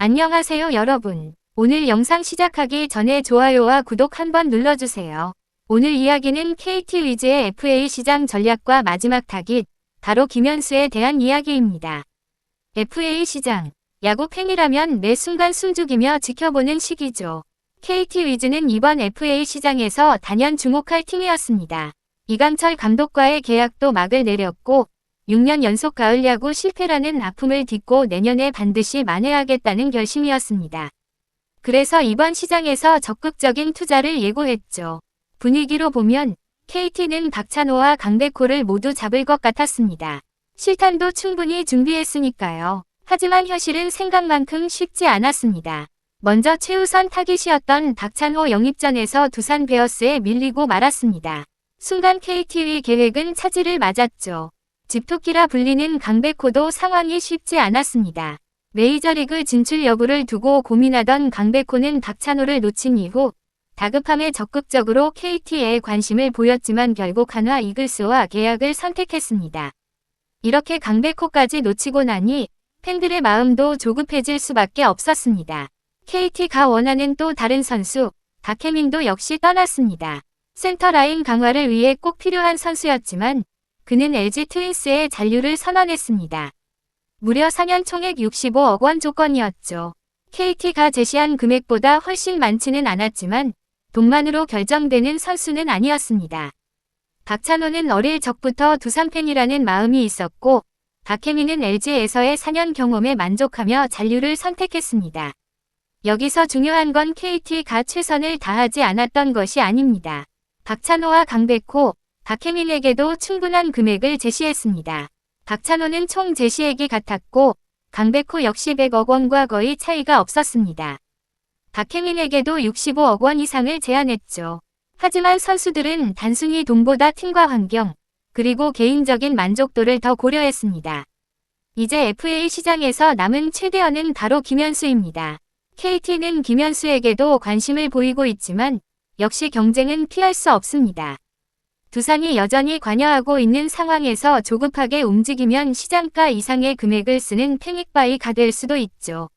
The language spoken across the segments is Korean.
안녕하세요 여러분. 오늘 영상 시작하기 전에 좋아요와 구독 한번 눌러주세요. 오늘 이야기는 KT 위즈의 FA 시장 전략과 마지막 타깃, 바로 김현수에 대한 이야기입니다. FA 시장, 야구 팬이라면 매 순간 숨죽이며 지켜보는 시기죠. KT 위즈는 이번 FA 시장에서 단연 주목할 팀이었습니다. 이강철 감독과의 계약도 막을 내렸고 6년 연속 가을 야구 실패라는 아픔을 딛고 내년에 반드시 만회하겠다는 결심이었습니다. 그래서 이번 시장에서 적극적인 투자를 예고했죠. 분위기로 보면 KT는 박찬호와 강백호를 모두 잡을 것 같았습니다. 실탄도 충분히 준비했으니까요. 하지만 현실은 생각만큼 쉽지 않았습니다. 먼저 최우선 타깃이었던 박찬호 영입전에서 두산 베어스에 밀리고 말았습니다. 순간 KT의 계획은 차질을 맞았죠. 집토끼라 불리는 강백호도 상황이 쉽지 않았습니다. 메이저리그 진출 여부를 두고 고민하던 강백호는 박찬호를 놓친 이후 다급함에 적극적으로 KT에 관심을 보였지만 결국 한화 이글스와 계약을 선택했습니다. 이렇게 강백호까지 놓치고 나니 팬들의 마음도 조급해질 수밖에 없었습니다. KT가 원하는 또 다른 선수, 박혜민도 역시 떠났습니다. 센터라인 강화를 위해 꼭 필요한 선수였지만 그는 LG 트윈스의 잔류를 선언했습니다. 무려 4년 총액 65억 원 조건이었죠. KT가 제시한 금액보다 훨씬 많지는 않았지만 돈만으로 결정되는 선수는 아니었습니다. 박찬호는 어릴 적부터 두산 팬이라는 마음이 있었고 박혜민은 LG에서의 4년 경험에 만족하며 잔류를 선택했습니다. 여기서 중요한 건 KT가 최선을 다하지 않았던 것이 아닙니다. 박찬호와 강백호, 박혜민에게도 충분한 금액을 제시했습니다. 박찬호는 총 제시액이 같았고 강백호 역시 100억 원과 거의 차이가 없었습니다. 박혜민에게도 65억 원 이상을 제안했죠. 하지만 선수들은 단순히 돈보다 팀과 환경, 그리고 개인적인 만족도를 더 고려했습니다. 이제 FA 시장에서 남은 최대어는 바로 김현수입니다. KT는 김현수에게도 관심을 보이고 있지만 역시 경쟁은 피할 수 없습니다. 두산이 여전히 관여하고 있는 상황에서 조급하게 움직이면 시장가 이상의 금액을 쓰는 패닉바이가 될 수도 있죠.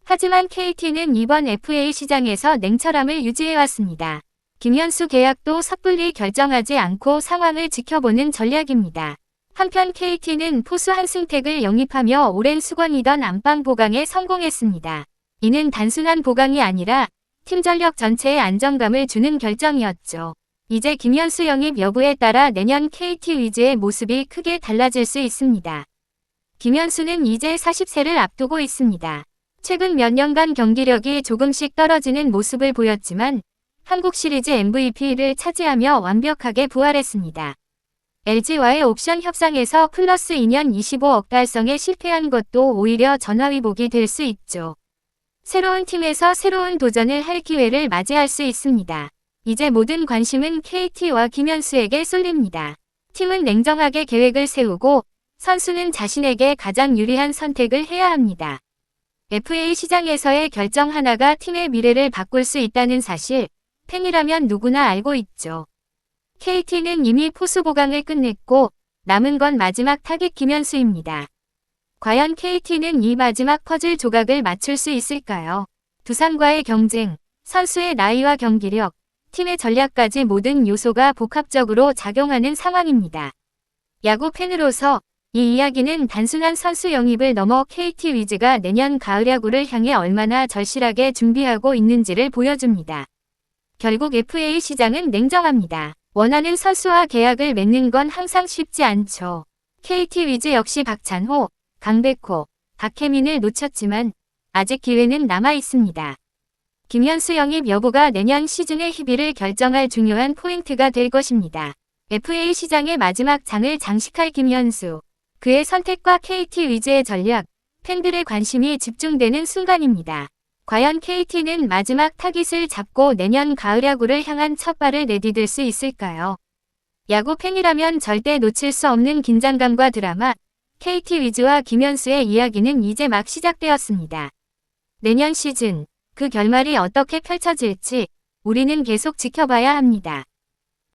하지만 KT는 이번 FA 시장에서 냉철함을 유지해왔습니다. 김현수 계약도 섣불리 결정하지 않고 상황을 지켜보는 전략입니다. 한편 KT는 포수 한승택을 영입하며 오랜 수건이던 안방 보강에 성공했습니다. 이는 단순한 보강이 아니라 팀 전력 전체에 안정감을 주는 결정이었죠. 이제 김현수 영입 여부에 따라 내년 KT 위즈의 모습이 크게 달라질 수 있습니다. 김현수는 이제 40세를 앞두고 있습니다. 최근 몇 년간 경기력이 조금씩 떨어지는 모습을 보였지만 한국 시리즈 MVP를 차지하며 완벽하게 부활했습니다. LG와의 옵션 협상에서 플러스 2년 25억 달성에 실패한 것도 오히려 전화위복이 될 수 있죠. 새로운 팀에서 새로운 도전을 할 기회를 맞이할 수 있습니다. 이제 모든 관심은 KT와 김현수에게 쏠립니다. 팀은 냉정하게 계획을 세우고 선수는 자신에게 가장 유리한 선택을 해야 합니다. FA 시장에서의 결정 하나가 팀의 미래를 바꿀 수 있다는 사실, 팬이라면 누구나 알고 있죠. KT는 이미 포수 보강을 끝냈고 남은 건 마지막 타깃 김현수입니다. 과연 KT는 이 마지막 퍼즐 조각을 맞출 수 있을까요? 두산과의 경쟁, 선수의 나이와 경기력, 팀의 전략까지 모든 요소가 복합적으로 작용하는 상황입니다. 야구 팬으로서 이 이야기는 단순한 선수 영입을 넘어 KT 위즈가 내년 가을 야구를 향해 얼마나 절실하게 준비하고 있는지를 보여줍니다. 결국 FA 시장은 냉정합니다. 원하는 선수와 계약을 맺는 건 항상 쉽지 않죠. KT 위즈 역시 박찬호, 강백호, 박혜민을 놓쳤지만 아직 기회는 남아 있습니다. 김현수 영입 여부가 내년 시즌의 희비를 결정할 중요한 포인트가 될 것입니다. FA 시장의 마지막 장을 장식할 김현수. 그의 선택과 KT 위즈의 전략, 팬들의 관심이 집중되는 순간입니다. 과연 KT는 마지막 타깃을 잡고 내년 가을 야구를 향한 첫 발을 내디딜 수 있을까요? 야구 팬이라면 절대 놓칠 수 없는 긴장감과 드라마, KT 위즈와 김현수의 이야기는 이제 막 시작되었습니다. 내년 시즌, 그 결말이 어떻게 펼쳐질지 우리는 계속 지켜봐야 합니다.